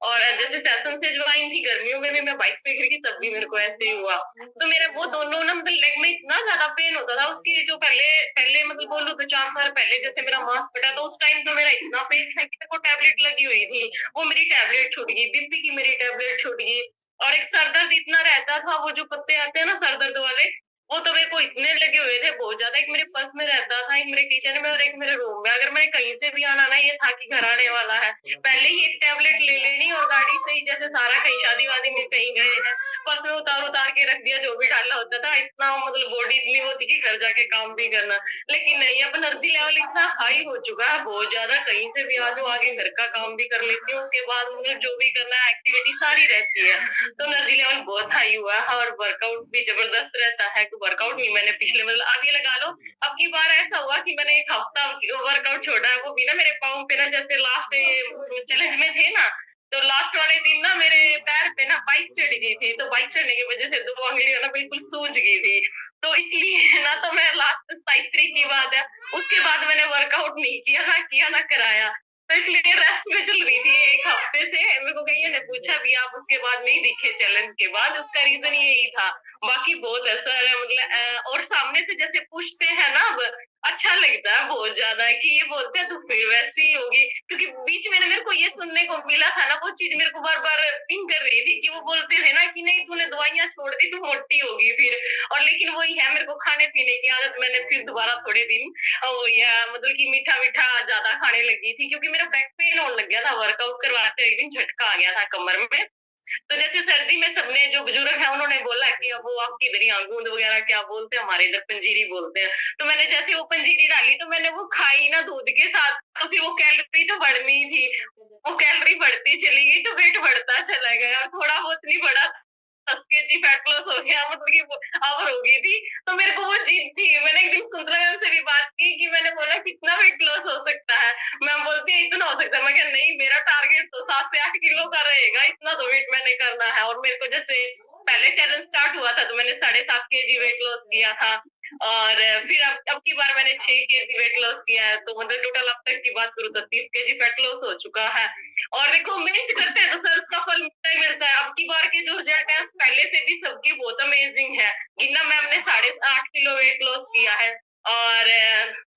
और जैसे सेशन से जो आई थी गर्मियों में भी मैं बाइक से गिर गई तब भी मेरे को ऐसे ही हुआ। तो मेरा वो दोनों ना मतलब लेग में इतना ज्यादा पेन होता था, उसकी जो पहले पहले मतलब बोलूं तो 4 साल पहले जैसे मेरा मांस फटा तो उस टाइम तो मेरा इतना पेन था कि मेरे को टैबलेट लगी हुई थी, वो मेरी टैबलेट छूट गई, बीपी की मेरी टैबलेट छूट गई। और एक सर दर्द इतना रहता था, वो जो पत्ते आते हैं ना सर दर्द वाले, वो तो मेरे को इतने लगे हुए थे बहुत ज्यादा। एक मेरे पर्स में रहता था, एक मेरे किचन में और एक मेरे रूम में। अगर मैं कहीं से भी आना ना, ये था कि घर आने वाला है, पहले ही एक टैबलेट ले लेनी और गाड़ी से ही जैसे सारा कहीं शादी वादी में कहीं गए हैं पर्स में उतार उतार के रख दिया, जो भी डालना होता था। इतना मतलब बॉडी इतनी होती कि घर जाके काम भी करना, लेकिन नहीं, अब एनर्जी लेवल इतना हाई हो चुका है बहुत ज्यादा, कहीं से भी आ जाओ आगे घर का काम भी कर लेती हूँ, उसके बाद मतलब जो भी करना है एक्टिविटी सारी रहती है, तो एनर्जी लेवल बहुत हाई हुआ है। और वर्कआउट भी जबरदस्त रहता है। वर्कआउट भी मैंने पिछले मतलब आप ये लगा लो, अब की बार ऐसा हुआ कि मैंने 1 हफ्ता वर्कआउट छोड़ा है, वो भी ना मेरे पाँव पे ना जैसे लास्ट चैलेंज में थे ना, तो लास्ट वाले दिन ना मेरे पैर पे ना बाइक चढ़ गई थी, तो बाइक चढ़ने की वजह से 2 उंगलियां ना बिल्कुल सूज गई थी। तो इसलिए ना तो मैं लास्ट 27 तारीख की बात है, उसके बाद मैंने वर्कआउट नहीं किया ना कराया, तो इसलिए रेस्ट में चल रही थी 1 हफ्ते से। मेरे को कहीं ने पूछा भी आप उसके बाद नहीं दिखे चैलेंज के बाद, उसका रीजन यही था। बाकी बहुत असर है मतलब और सामने से जैसे पूछते हैं ना, अब अच्छा लगता है बहुत ज्यादा कि ये बोलते हैं तो फिर वैसे ही होगी, क्योंकि बीच में ना मेरे को ये सुनने को मिला था ना, वो चीज मेरे को बार बार पिंग कर रही थी कि वो बोलते थे ना कि नहीं तूने दवाइयां छोड़ दी, तू मोटी होगी फिर। और लेकिन वही है, मेरे को खाने पीने की आदत मैंने फिर दोबारा थोड़े दिन वो या मतलब कि मीठा मीठा ज्यादा खाने लगी थी, क्योंकि मेरा बैक पेन होने लग गया था वर्कआउट करवाते एक दिन, झटका आ गया था कमर में। तो जैसे सर्दी में सबने जो बुजुर्ग है उन्होंने बोला कि अब वो आपकी इधर यहाँ गूंद वगैरह क्या बोलते हैं, हमारे इधर पंजीरी बोलते हैं। तो मैंने जैसे वो पंजीरी डाली तो मैंने वो खाई ना दूध के साथ, तो फिर वो कैलोरी तो बढ़नी थी, वो कैलोरी बढ़ती चली गई तो वेट बढ़ता चला गया और थोड़ा बहुत नहीं बढ़ा 10 kg फैट लॉस हो गया, मतलब कि ओवर हो गई थी। तो मेरे को वो जीत थी। मैंने एक दिन सुंदरा मैम से भी बात की कि मैंने बोला कितना वेट लॉस हो सकता है? मैम बोलती है इतना हो सकता है। मैं कहा नहीं, मेरा टारगेट तो 7 से 8 किलो का रहेगा, इतना तो वेट मैंने करना है। और मेरे को जैसे पहले चैलेंज स्टार्ट हुआ था तो मैंने 7.5 kg वेट लॉस किया था, और फिर अब की बार मैंने 6 kg वेट लॉस किया है। तो मतलब टोटल अब तक की बात करूँ तो 30 kg फैट लॉस हो चुका है। और देखो मेहनत करते हैं तो सर उसका फल मिलता ही मिलता है। अब की बार के जो रिजल्ट है पहले से भी सबकी बहुत अमेजिंग है। गिन्ना मैम ने 8.5 किलो वेट लॉस किया है, और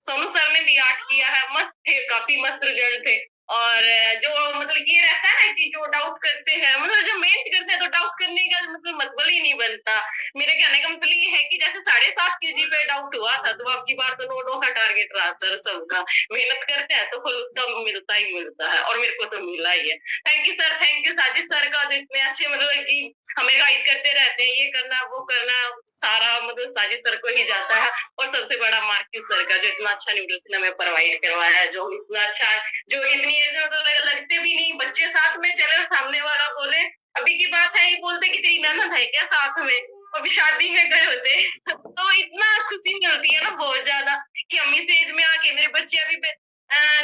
सोनू सर ने भी 8 किया है। मस्त थे, काफी मस्त रिजल्ट थे। और जो मतलब ये रहता है ना कि जो डाउट करते हैं, मतलब जो मेहनत करते हैं तो डाउट करने का मतलब ही नहीं बनता। मेरे कहने का मतलब ये है कि जैसे 7.5 kg पे डाउट हुआ था, तो अब की बार तो 9 का टारगेट रहा सर सबका। मेहनत करते हैं तो फल उसका मिलता ही मिलता है, और मेरे को तो मिला ही है। Thank you sir, thank you Sajid sir का, जो इतने अच्छे मतलब कि हमें गाइड करते रहते हैं, ये करना वो करना, सारा मतलब साजिद सर को ही जाता है। और सबसे बड़ा मार्क्यूस सर का, जो इतना अच्छा न्यूट्रिशन हमें प्रोवाइड करवाया है, जो इतना अच्छा, जो इतनी एज में तो लगते भी नहीं बच्चे साथ में चले, सामने वाला बोले अभी की बात है, ये बोलते कि तेरी ननद है क्या साथ में, अभी शादी में गए होते। तो इतना खुशी मिलती है ना बहुत ज्यादा, कि अम्मी से एज में आके मेरे बच्चे अभी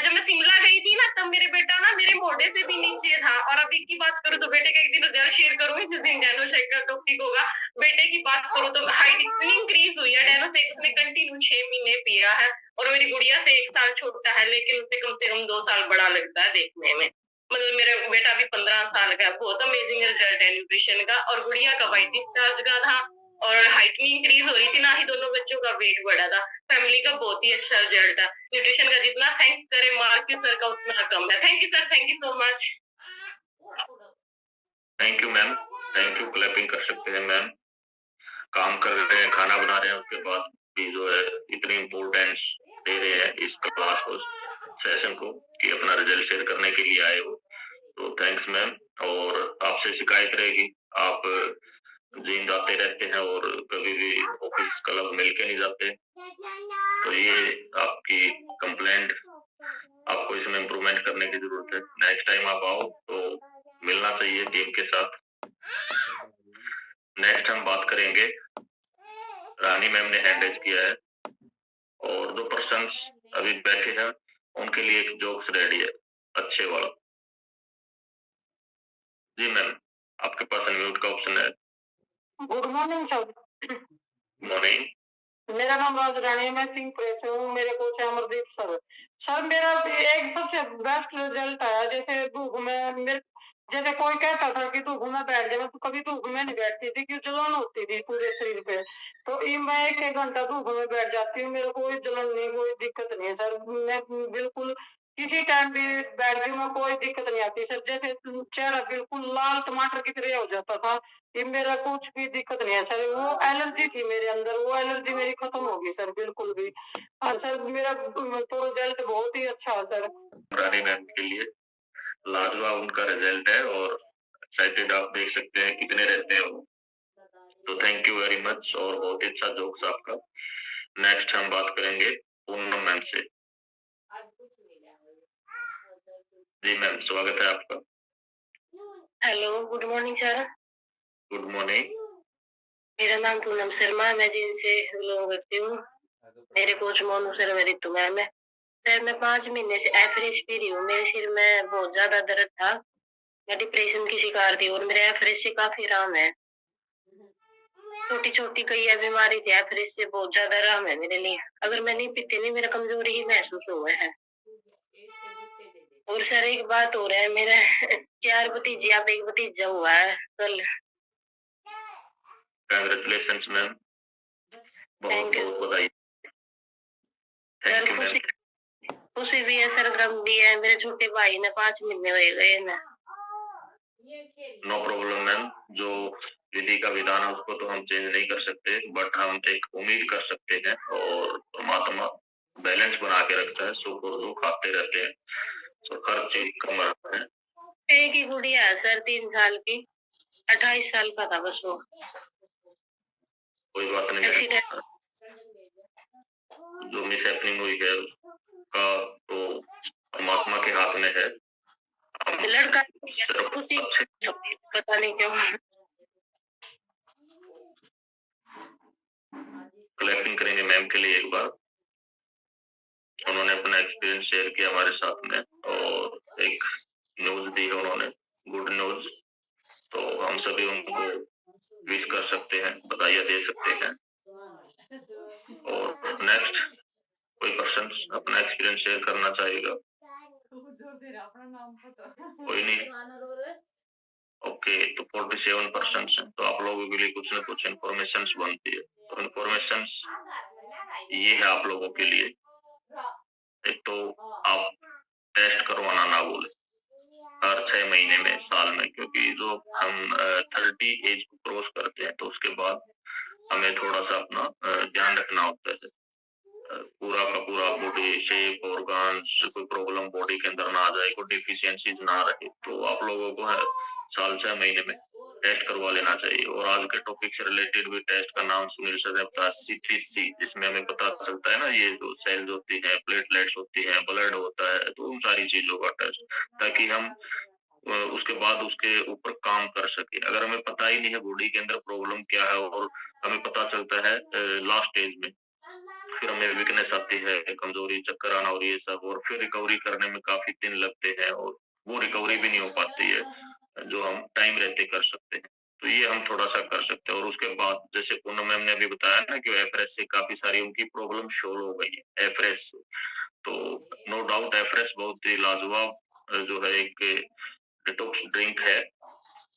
जब मैं शिमला गई थी ना, तब मेरे बेटा ना मेरे मोढ़े से भी नीचे था। और अभी की बात करूँ तो बेटे का एक दिन जरा शेयर करूंगी जिस दिन डैनोशेक का टॉपिक होगा। बेटे की बात करूँ तो हाइट इतनी इंक्रीज हुई है, डैनोशेक उसने कंटिन्यू 6 महीने पिया है। और मेरी गुड़िया से 1 साल छोटा है, लेकिन उसे कम से कम 2 साल बड़ा लगता है देखने में। मतलब मेरा बेटा भी 15 साल का है। बहुत अमेजिंग रिजल्ट है न्यूट्रिशन का। और गुड़िया का वाइट डिस्चार्ज का था, और हाइट नहीं इंक्रीज हो रही थी, ना ही दोनों बच्चों का वेट बढ़ा था। फैमिली का बहुत ही अच्छा रिजल्ट है। न्यूट्रिशन का जितना थैंक्स करे मार्क्यूस सर का उतना कम है। Thank you sir, thank you so much. Thank you ma'am, thank you. Clapping कर सकते हैं मैम। काम कर रहे हैं, खाना बना रहे हैं, उसके बाद भी जो है इतनी इम्पोर्टेंस दे रहे हैं इस क्लास को, सेशन को, कि अपना रिजल्ट शेयर करने के लिए आए हो। तो थैंक्स मैम। और आपसे शिकायत रहेगी, आप जिम जाते रहते हैं और कभी भी ऑफिस क्लब मिल के नहीं जाते, तो ये आपकी कंप्लेंट, आपको इसमें इम्प्रूवमेंट करने की जरूरत है। नेक्स्ट टाइम आप आओ तो मिलना चाहिए टीम के साथ। नेक्स्ट हम बात करेंगे, रानी मैम ने हैंड रेज किया है, और जो पर्सन्स अभी बैठे हैं उनके लिए एक जोक्स रेडी है, अच्छे वाला। जी मैम, आपके पास अनम्यूट का ऑप्शन है। Good morning sir. मॉर्निंग। मेरा नाम राजरानी है, मैं सिंह प्रेस हूँ। मेरे कोच है अमरदीप सर। सर मेरा एक सबसे बेस्ट रिजल्ट आया। जैसे धूप में मेरे, जैसे कोई कहता था कि धूप में बैठ जाए, तो कभी धूप में नहीं बैठती थी, क्योंकि जलन होती थी पूरे शरीर पे। तो मैं 1 घंटा धूप में बैठ जाती हूँ, मेरे कोई जलन नहीं, कोई दिक्कत नहीं है सर। मैं बिल्कुल किसी टाइम भी बैठ गई, में कोई दिक्कत नहीं आती सर। जैसे चेहरा बिल्कुल लाल टमाटर की तरह हो जाता था, ये मेरा कुछ भी दिक्कत नहीं है सर। वो एलर्जी थी मेरे अंदर, वो एलर्जी मेरी खत्म हो गई सर, बिल्कुल भी। हाँ सर, मेरा तो रिजल्ट बहुत ही अच्छा है सर। रानी मैम के लिए लाजवाब उनका रिजल्ट है, और एक्साइटेड आप देख सकते हैं कितने रहते हैं वो। तो थैंक यू वेरी मच, और बहुत ही अच्छा जोक्स आपका। नेक्स्ट हम बात करेंगे पूनम मैम से। जी मैम, स्वागत है आपका। Hello, good morning sir. Good morning. मेरा नाम पूनम शर्मा है, मैं जिन से बिलोंग करती हूँ। मेरे कोच मोनू सर मेरी मैम है। सर मैं 5 महीने से एफरेज पी रही हूँ। मेरे सिर में बहुत ज्यादा दर्द था, मैं डिप्रेशन की शिकार थी, और मेरे एफरेज से काफी आराम है। छोटी छोटी कई बीमारी थी, एफरेज से बहुत ज्यादा आराम है मेरे लिए। अगर मैं नहीं पीती नहीं, मेरा कमजोरी ही महसूस हुआ है। और सर एक बात हो रहा है, मेरा 4 भतीजे अब 1 भतीजा हुआ है कल। कांग्रेचुलेशंस मैम, बहुत बहुत बधाई। Thank you ma'am. खुशी भी है सर, गम भी है। मेरे छोटे भाई ने 5 महीने हो गए ना। नो प्रॉब्लम मैम, जो विधि का विधान है उसको तो हम चेंज नहीं कर सकते, बट हम एक उम्मीद कर सकते हैं, और परमात्मा बैलेंस बना के रखता है, सुख और दुख आते रहते हैं, तो हर चीज कम रहता है। एक ही गुड़िया है सर, 3 साल की, 28 साल का था बस वो। कोई बात नहीं, जो मिस हैपनिंग हुई है उसका तो परमात्मा के हाथ में है। लड़का पता नहीं क्यों। के लिए एक बार उन्होंने अपना एक्सपीरियंस शेयर किया हमारे साथ में और एक न्यूज दी है उन्होंने, गुड न्यूज। तो हम सभी उनको विश कर सकते हैं, बधाइयां दे सकते हैं। और नेक्स्ट कोई पर्सन अपना एक्सपीरियंस शेयर करना चाहेगा? कोई नहीं? ओके, तो 47% है, तो आप लोगों के लिए कुछ ना कुछ इन्फॉर्मेशन बनती है। तो इन्फॉर्मेशन ये है आप लोगों के लिए, एक तो आप टेस्ट करवाना ना बोले हर 6 महीने में, साल में, क्योंकि जो हम 30 एज को क्रॉस करते हैं तो उसके बाद हमें थोड़ा सा अपना ध्यान रखना होता है। पूरा का पूरा बॉडी शेप, ऑर्गन्स, कोई प्रॉब्लम बॉडी के अंदर ना आ जाए, कोई डिफिशियंसीज ना रहे, तो आप लोगों को साल 6 महीने में टेस्ट करवा लेना चाहिए। और आज के टॉपिक से रिलेटेड भी टेस्ट का नाम सुनील सर ने बताया, CTC, जिसमें हमें पता चलता है ना ये जो सेल्स होती है, प्लेटलेट्स होती है, ब्लड होता है, तो उन सारी चीजों का टेस्ट, ताकि हम उसके बाद उसके ऊपर काम कर सके। अगर हमें पता ही नहीं है बॉडी के अंदर प्रॉब्लम क्या है और हमें पता चलता है लास्ट स्टेज में, फिर हमें वीकनेस आती है, कमजोरी, चक्कर आना और ये सब, और फिर रिकवरी करने में काफी दिन लगते हैं और वो रिकवरी भी नहीं हो पाती है जो हम टाइम रहते कर सकते हैं। तो ये हम थोड़ा सा कर सकते हैं। और उसके बाद जैसे पूनम मैम ने अभी बताया ना कि एफरेस से काफी सारी उनकी प्रॉब्लम सोल्व हो गई है एफरेस से। तो नो डाउट एफरेस बहुत ही लाजवाब जो है एक डिटॉक्स ड्रिंक है,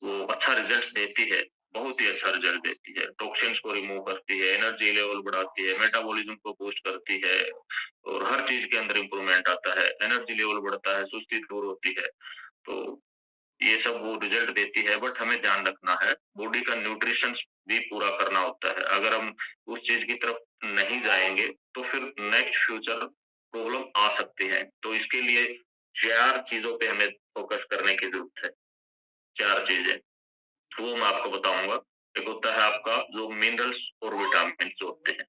वो अच्छा रिजल्ट देती है, बहुत ही अच्छा रिजल्ट देती है। टॉक्सिन्स को रिमूव करती है, एनर्जी लेवल बढ़ाती है, मेटाबॉलिज्म को बूस्ट करती है और हर चीज के अंदर इंप्रूवमेंट आता है। एनर्जी लेवल बढ़ता है, सुस्ती दूर होती है। तो ये सब वो रिजल्ट देती है, बट हमें ध्यान रखना है, बॉडी का न्यूट्रिशन भी पूरा करना होता है। अगर हम उस चीज की तरफ नहीं जाएंगे तो फिर नेक्स्ट फ्यूचर प्रॉब्लम आ सकती है। तो इसके लिए 4 चीजों पे हमें फोकस करने की जरूरत है। 4 चीजें वो मैं आपको बताऊंगा। एक होता है आपका जो मिनरल्स और विटामिन जो होते हैं,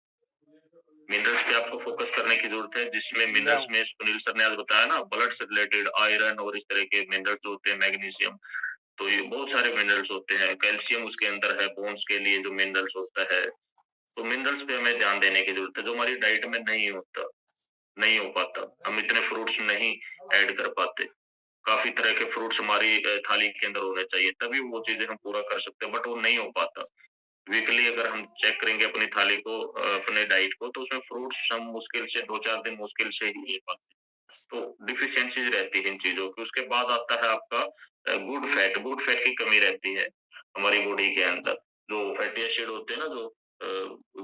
मिनरल्स पे आपको फोकस करने की जरूरत है, जिसमें मिनरल्स में सुनील सर ने आज बताया ना, ब्लड से रिलेटेड आयरन और इस तरह के मिनरल्स होते हैं, मैग्नीशियम, तो ये बहुत सारे मिनरल्स होते हैं। कैल्शियम उसके अंदर है, बोन्स के लिए जो मिनरल्स होता है, तो मिनरल्स पे हमें ध्यान देने की जरूरत है, जो हमारी डाइट में नहीं होता, नहीं हो पाता। हम इतने फ्रूट्स नहीं ऐड कर पाते। काफी तरह के फ्रूट्स हमारी थाली के अंदर होने चाहिए, तभी वो चीजें हम पूरा कर सकते हैं, बट वो नहीं हो पाता। वीकली अगर हम चेक करेंगे अपनी थाली को, अपने डाइट को, तो उसमें फ्रूट्स हम मुश्किल से 2-4 दिन मुश्किल से ही ले पाते हैं। तो डिफिशियंसीज रहती है इन चीजों की। उसके बाद आता है आपका गुड फैट। गुड फैट की कमी रहती है हमारी बॉडी के अंदर। जो फैटी एसिड होते हैं ना, जो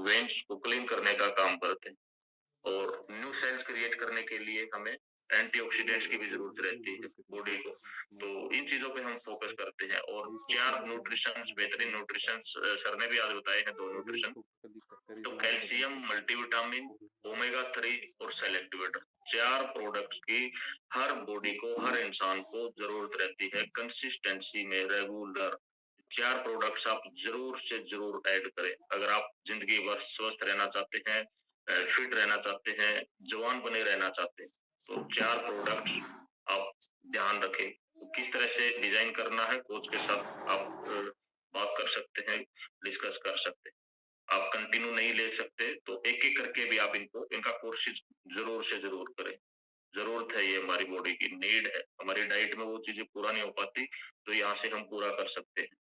वेन्स को क्लीन करने का काम करते हैं, और न्यू सेल्स क्रिएट करने के लिए हमें एंटीऑक्सीडेंट्स की भी जरूरत रहती है बॉडी को। तो इन चीजों पे हम फोकस करते हैं। और 4 न्यूट्रिशन, बेहतरीन न्यूट्रिशन सर ने भी आज बताए हैं, 2 न्यूट्रिशन, तो कैल्शियम, मल्टीविटामिन, ओमेगा 3 और सेलेक्टिवेटर। 4 प्रोडक्ट्स की हर बॉडी को, हर इंसान को जरूरत रहती है कंसिस्टेंसी में, रेगुलर। 4 प्रोडक्ट्स आप जरूर से जरूर ऐड करें अगर आप जिंदगी भर स्वस्थ रहना चाहते हैं, फिट रहना चाहते हैं, जवान बने रहना चाहते हैं। तो 4 प्रोडक्ट्स आप ध्यान रखें। तो किस तरह से डिजाइन करना है, कोच के साथ आप बात कर सकते हैं, डिस्कस कर सकते हैं। आप कंटिन्यू नहीं ले सकते तो एक-एक करके भी आप इनका कोर्सेज जरूर से जरूर करें। जरूरत है, ये हमारी बॉडी की नीड है। हमारी डाइट में वो चीजें पूरा नहीं हो पाती, तो यहाँ से हम पूरा कर सकते हैं।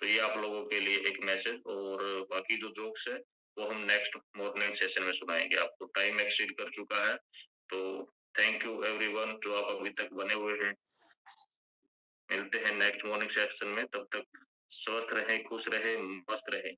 तो ये आप लोगों के लिए एक मैसेज। और बाकी जो जोक्स है वो हम नेक्स्ट मॉर्निंग सेशन में सुनाएंगे आपको। टाइम एक्सीड कर चुका है, तो थैंक यू एवरीवन जो आप अभी तक बने हुए हैं। मिलते हैं नेक्स्ट मॉर्निंग सेशन में, तब तक स्वस्थ रहें, खुश रहें, मस्त रहें।